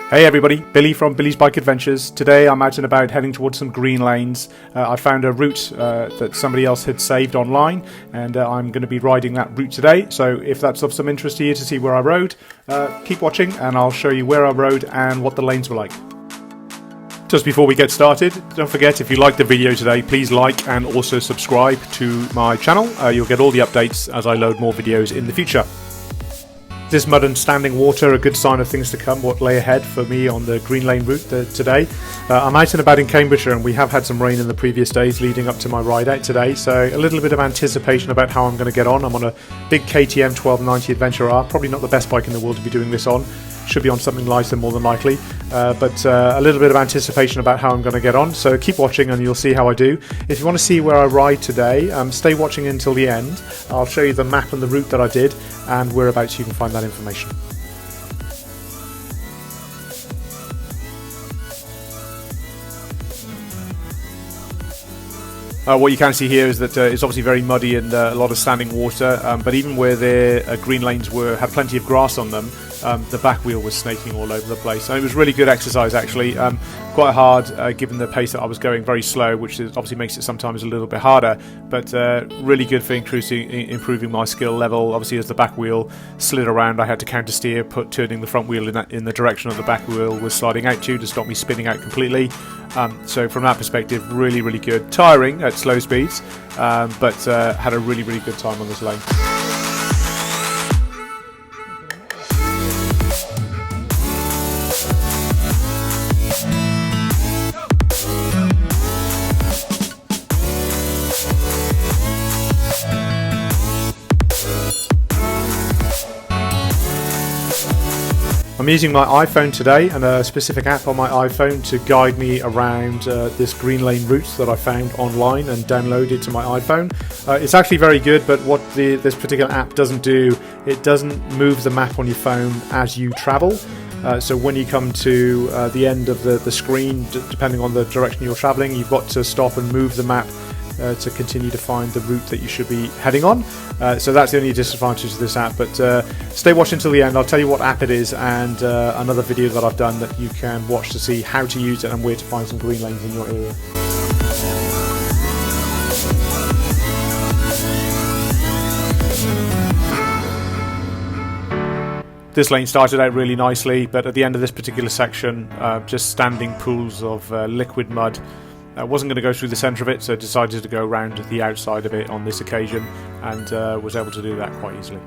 Hey everybody, Billy from Billy's Bike Adventures. Today I'm out and about heading towards some green lanes. I found a route that somebody else had saved online, and I'm going to be riding that route today. So if that's of some interest to you to see where I rode, keep watching and I'll show you where I rode and what the lanes were like. Just before we get started, don't forget, if you liked the video today, please like and also subscribe to my channel. You'll get all the updates as I load more videos in the future. This mud and standing water, a good sign of things to come, what lay ahead for me on the green lane route today. I'm out and about in Cambridgeshire, and we have had some rain in the previous days leading up to my ride out today, so a little bit of anticipation about how I'm going to get on. I'm on a big KTM 1290 Adventure R, probably not the best bike in the world to be doing this on. Should be on something lighter more than likely, but a little bit of anticipation about how I'm going to get on, so keep watching and you'll see how I do. If you want to see where I ride today, stay watching until the end. I'll show you the map and the route that I did and whereabouts you can find that information. What you can see here is that it's obviously very muddy and a lot of standing water, but even where the green lanes had plenty of grass on them, the back wheel was snaking all over the place. So it was really good exercise actually, quite hard given the pace that I was going, very slow, which obviously makes it sometimes a little bit harder, but really good for improving my skill level. Obviously as the back wheel slid around, I had to counter steer, turning the front wheel in the direction of the back wheel was sliding out to stop me spinning out completely. So from that perspective, really, really good. Tiring at slow speeds, but had a really, really good time on this lane. I'm using my iPhone today and a specific app on my iPhone to guide me around this green lane route that I found online and downloaded to my iPhone. It's actually very good, but what this particular app doesn't do, it doesn't move the map on your phone as you travel. So when you come to the end of the screen, depending on the direction you're traveling, you've got to stop and move the map to continue to find the route that you should be heading on. So that's the only disadvantage of this app, but stay watching until the end. I'll tell you what app it is and another video that I've done that you can watch to see how to use it and where to find some green lanes in your area. This lane started out really nicely, but at the end of this particular section, just standing pools of liquid mud. I wasn't going to go through the centre of it, so decided to go around the outside of it on this occasion, and was able to do that quite easily.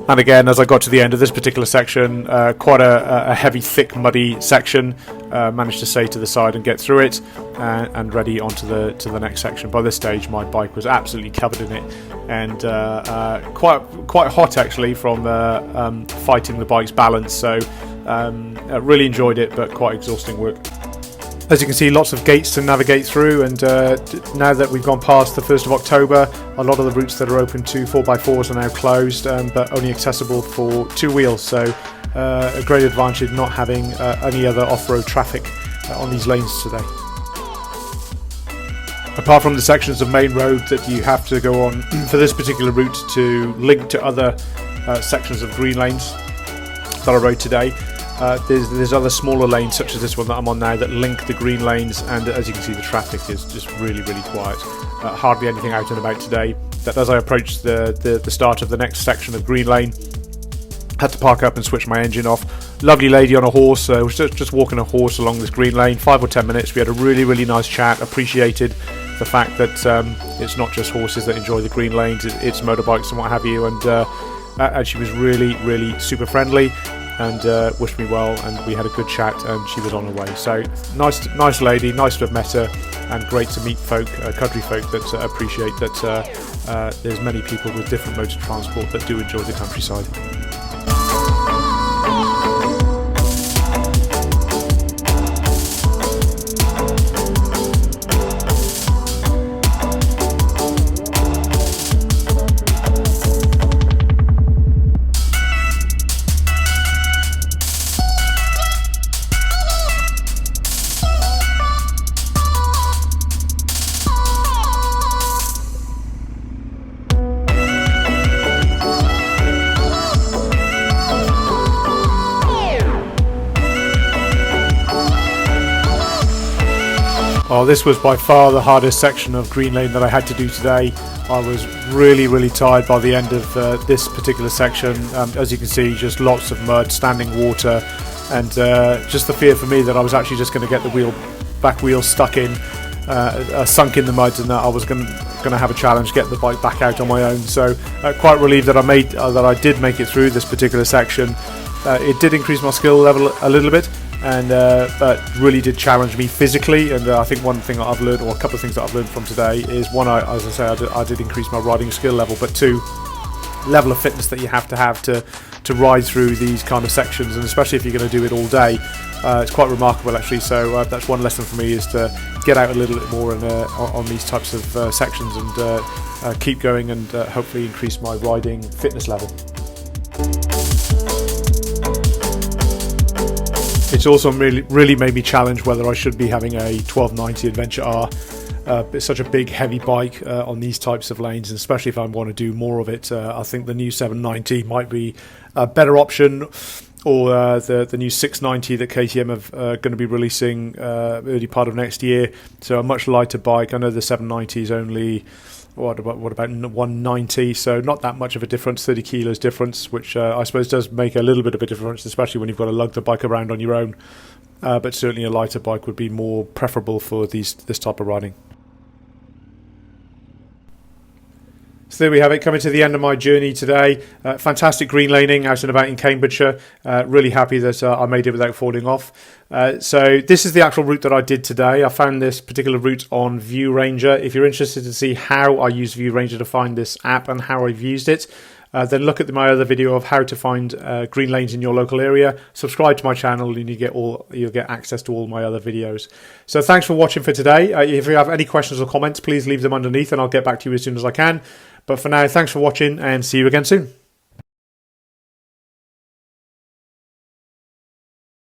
And again, as I got to the end of this particular section, quite a heavy, thick, muddy section, managed to stay to the side and get through it, and ready onto the next section. By this stage, my bike was absolutely covered in it, and quite hot actually from fighting the bike's balance. So really enjoyed it, but quite exhausting work. As you can see, lots of gates to navigate through, and now that we've gone past the 1st of October, a lot of the routes that are open to 4x4s are now closed, but only accessible for two wheels, so a great advantage not having any other off-road traffic on these lanes today. Apart from the sections of main road that you have to go on for this particular route to link to other sections of green lanes that I rode today, there's other smaller lanes such as this one that I'm on now that link the green lanes, and as you can see the traffic is just really, really quiet. Hardly anything out and about today. That as I approached the start of the next section of green lane, had to park up and switch my engine off. Lovely lady on a horse, was just walking a horse along this green lane, 5 or 10 minutes. We had a really, really nice chat, appreciated the fact that it's not just horses that enjoy the green lanes, it's motorbikes and what have you, and she was really, really super friendly and wished me well, and we had a good chat, and she was on her way. So nice lady, nice to have met her, and great to meet folk, country folk that appreciate that there's many people with different modes of transport that do enjoy the countryside. Oh, this was by far the hardest section of Green Lane that I had to do today. I was really tired by the end of this particular section. As you can see, just lots of mud, standing water, and just the fear for me that I was actually just going to get the back wheel stuck in, sunk in the mud, and that I was going to have a challenge get the bike back out on my own. So quite relieved that I did make it through this particular section. It did increase my skill level a little bit, and but really did challenge me physically. And I think one thing that I've learned, or a couple of things that I've learned from today, is one, as I say, I did increase my riding skill level, but two, level of fitness that you have to ride through these kind of sections, and especially if you're going to do it all day. It's quite remarkable actually. So that's one lesson for me, is to get out a little bit more on these types of sections, and keep going, and hopefully increase my riding fitness level. It's also really made me challenge whether I should be having a 1290 Adventure R. It's such a big, heavy bike on these types of lanes, and especially if I want to do more of it. I think the new 790 might be a better option, or the new 690 that KTM have going to be releasing early part of next year. So a much lighter bike. I know the 790 is only, what about 190, so not that much of a difference, 30 kilos difference, which I suppose does make a little bit of a difference, especially when you've got to lug the bike around on your own. But certainly a lighter bike would be more preferable for this type of riding. So there we have it, coming to the end of my journey today. Fantastic green laning out and about in Cambridgeshire. Really happy that I made it without falling off. So this is the actual route that I did today. I found this particular route on View Ranger. If you're interested to see how I use View Ranger to find this app and how I've used it, then look at my other video of how to find green lanes in your local area. Subscribe to my channel, and you'll get access to all my other videos. So thanks for watching for today. If you have any questions or comments, please leave them underneath, and I'll get back to you as soon as I can. But for now, thanks for watching, and see you again soon.